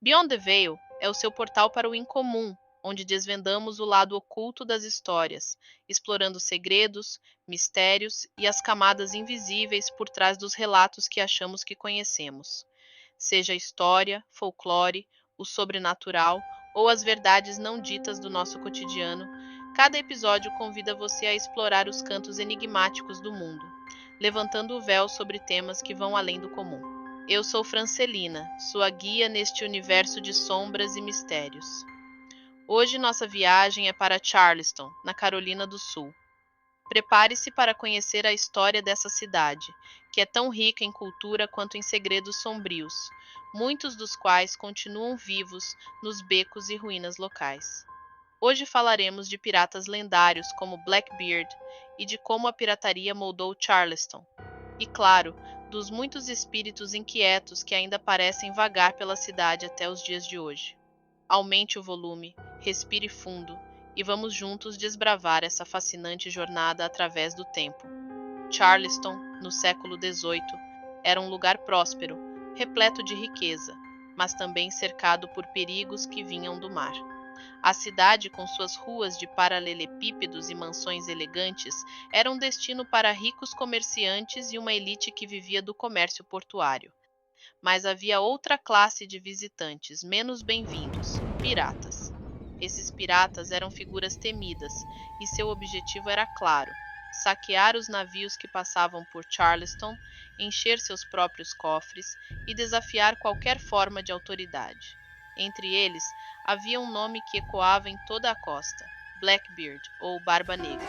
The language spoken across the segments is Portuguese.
Beyond the Veil é o seu portal para o incomum, onde desvendamos o lado oculto das histórias, explorando segredos, mistérios e as camadas invisíveis por trás dos relatos que achamos que conhecemos. Seja história, folclore, o sobrenatural ou as verdades não ditas do nosso cotidiano, cada episódio convida você a explorar os cantos enigmáticos do mundo, levantando o véu sobre temas que vão além do comum. Eu sou Francelina, sua guia neste universo de sombras e mistérios. Hoje nossa viagem é para Charleston, na Carolina do Sul. Prepare-se para conhecer a história dessa cidade, que é tão rica em cultura quanto em segredos sombrios, muitos dos quais continuam vivos nos becos e ruínas locais. Hoje falaremos de piratas lendários como Blackbeard e de como a pirataria moldou Charleston. E claro, dos muitos espíritos inquietos que ainda parecem vagar pela cidade até os dias de hoje. Aumente o volume, respire fundo e vamos juntos desbravar essa fascinante jornada através do tempo. Charleston, no século XVIII, era um lugar próspero, repleto de riqueza, mas também cercado por perigos que vinham do mar. A cidade, com suas ruas de paralelepípedos e mansões elegantes, era um destino para ricos comerciantes e uma elite que vivia do comércio portuário. Mas havia outra classe de visitantes, menos bem-vindos: piratas. Esses piratas eram figuras temidas, e seu objetivo era claro: saquear os navios que passavam por Charleston, encher seus próprios cofres e desafiar qualquer forma de autoridade. Entre eles, havia um nome que ecoava em toda a costa: Blackbeard, ou Barba Negra.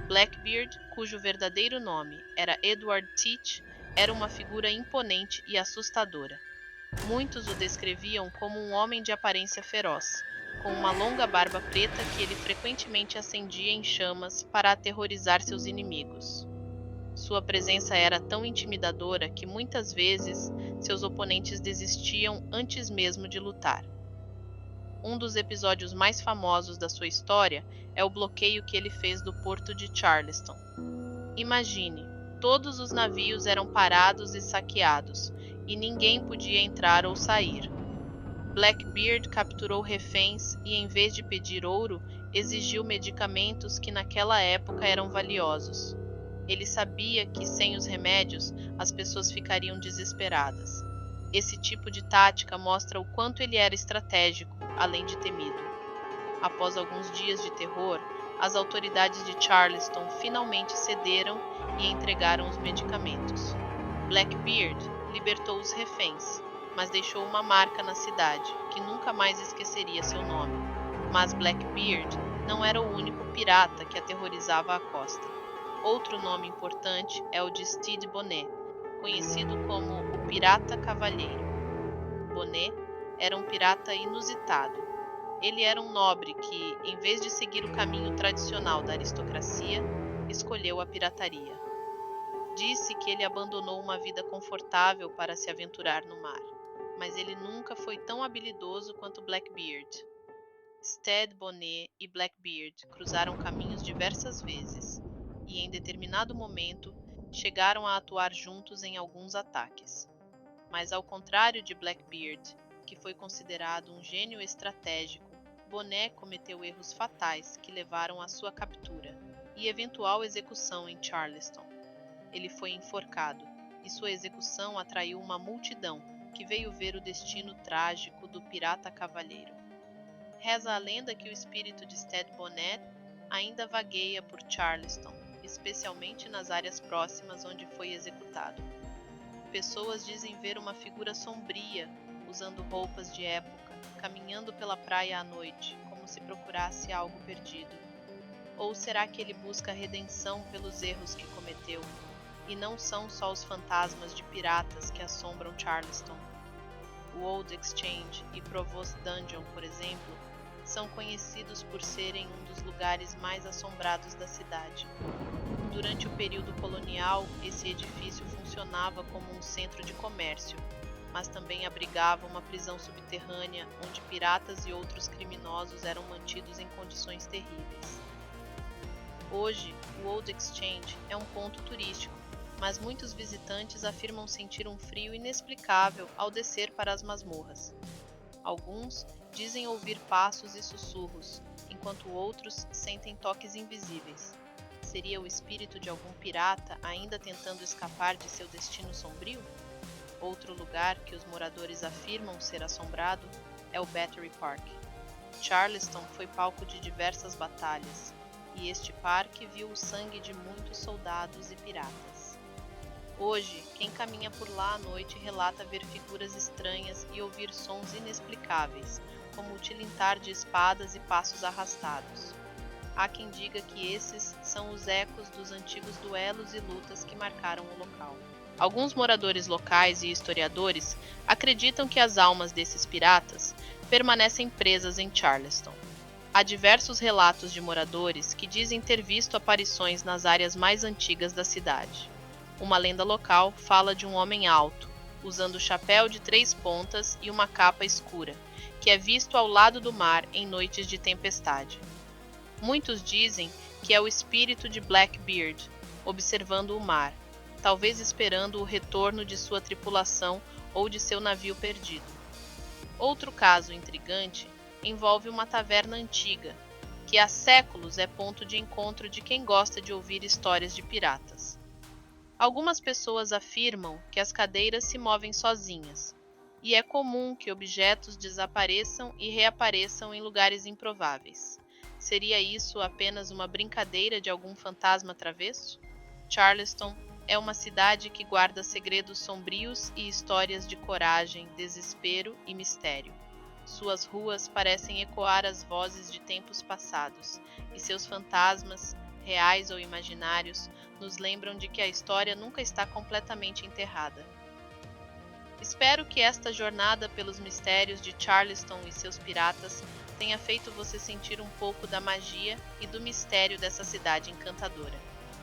Blackbeard, cujo verdadeiro nome era Edward Teach, era uma figura imponente e assustadora. Muitos o descreviam como um homem de aparência feroz, com uma longa barba preta que ele frequentemente acendia em chamas para aterrorizar seus inimigos. Sua presença era tão intimidadora que muitas vezes seus oponentes desistiam antes mesmo de lutar. Um dos episódios mais famosos da sua história é o bloqueio que ele fez do porto de Charleston. Imagine, todos os navios eram parados e saqueados, e ninguém podia entrar ou sair. Blackbeard capturou reféns e, em vez de pedir ouro, exigiu medicamentos que naquela época eram valiosos. Ele sabia que, sem os remédios, as pessoas ficariam desesperadas. Esse tipo de tática mostra o quanto ele era estratégico, além de temido. Após alguns dias de terror, as autoridades de Charleston finalmente cederam e entregaram os medicamentos. Blackbeard libertou os reféns, mas deixou uma marca na cidade, que nunca mais esqueceria seu nome. Mas Blackbeard não era o único pirata que aterrorizava a costa. Outro nome importante é o de Stede Bonnet, conhecido como o Pirata Cavalheiro. Bonnet era um pirata inusitado. Ele era um nobre que, em vez de seguir o caminho tradicional da aristocracia, escolheu a pirataria. Disse que ele abandonou uma vida confortável para se aventurar no mar, mas ele nunca foi tão habilidoso quanto Blackbeard. Stede Bonnet e Blackbeard cruzaram caminhos diversas vezes, e em determinado momento chegaram a atuar juntos em alguns ataques. Mas ao contrário de Blackbeard, que foi considerado um gênio estratégico, Bonnet cometeu erros fatais que levaram à sua captura e eventual execução em Charleston. Ele foi enforcado, e sua execução atraiu uma multidão que veio ver o destino trágico do pirata cavalheiro. Reza a lenda que o espírito de Stede Bonnet ainda vagueia por Charleston, especialmente nas áreas próximas onde foi executado. Pessoas dizem ver uma figura sombria, usando roupas de época, caminhando pela praia à noite, como se procurasse algo perdido. Ou será que ele busca redenção pelos erros que cometeu? E não são só os fantasmas de piratas que assombram Charleston. O Old Exchange e Provost Dungeon, por exemplo, são conhecidos por serem um dos lugares mais assombrados da cidade. Durante o período colonial, esse edifício funcionava como um centro de comércio, mas também abrigava uma prisão subterrânea onde piratas e outros criminosos eram mantidos em condições terríveis. Hoje, o Old Exchange é um ponto turístico, mas muitos visitantes afirmam sentir um frio inexplicável ao descer para as masmorras. Alguns dizem ouvir passos e sussurros, enquanto outros sentem toques invisíveis. Seria o espírito de algum pirata ainda tentando escapar de seu destino sombrio? Outro lugar que os moradores afirmam ser assombrado é o Battery Park. Charleston foi palco de diversas batalhas, e este parque viu o sangue de muitos soldados e piratas. Hoje, quem caminha por lá à noite relata ver figuras estranhas e ouvir sons inexplicáveis, como o tilintar de espadas e passos arrastados. Há quem diga que esses são os ecos dos antigos duelos e lutas que marcaram o local. Alguns moradores locais e historiadores acreditam que as almas desses piratas permanecem presas em Charleston. Há diversos relatos de moradores que dizem ter visto aparições nas áreas mais antigas da cidade. Uma lenda local fala de um homem alto, usando chapéu de 3 pontas e uma capa escura, que é visto ao lado do mar em noites de tempestade. Muitos dizem que é o espírito de Blackbeard, observando o mar, talvez esperando o retorno de sua tripulação ou de seu navio perdido. Outro caso intrigante envolve uma taverna antiga, que há séculos é ponto de encontro de quem gosta de ouvir histórias de piratas. Algumas pessoas afirmam que as cadeiras se movem sozinhas, e é comum que objetos desapareçam e reapareçam em lugares improváveis. Seria isso apenas uma brincadeira de algum fantasma travesso? Charleston é uma cidade que guarda segredos sombrios e histórias de coragem, desespero e mistério. Suas ruas parecem ecoar as vozes de tempos passados, e seus fantasmas, reais ou imaginários, nos lembram de que a história nunca está completamente enterrada. Espero que esta jornada pelos mistérios de Charleston e seus piratas tenha feito você sentir um pouco da magia e do mistério dessa cidade encantadora.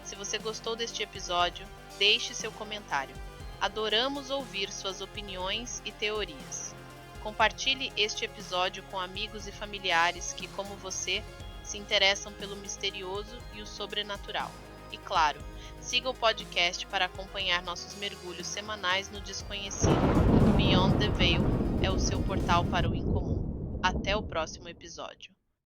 Se você gostou deste episódio, deixe seu comentário. Adoramos ouvir suas opiniões e teorias. Compartilhe este episódio com amigos e familiares que, como você, se interessam pelo misterioso e o sobrenatural. E claro, siga o podcast para acompanhar nossos mergulhos semanais no desconhecido. Beyond the Veil é o seu portal para o incomum. Até o próximo episódio.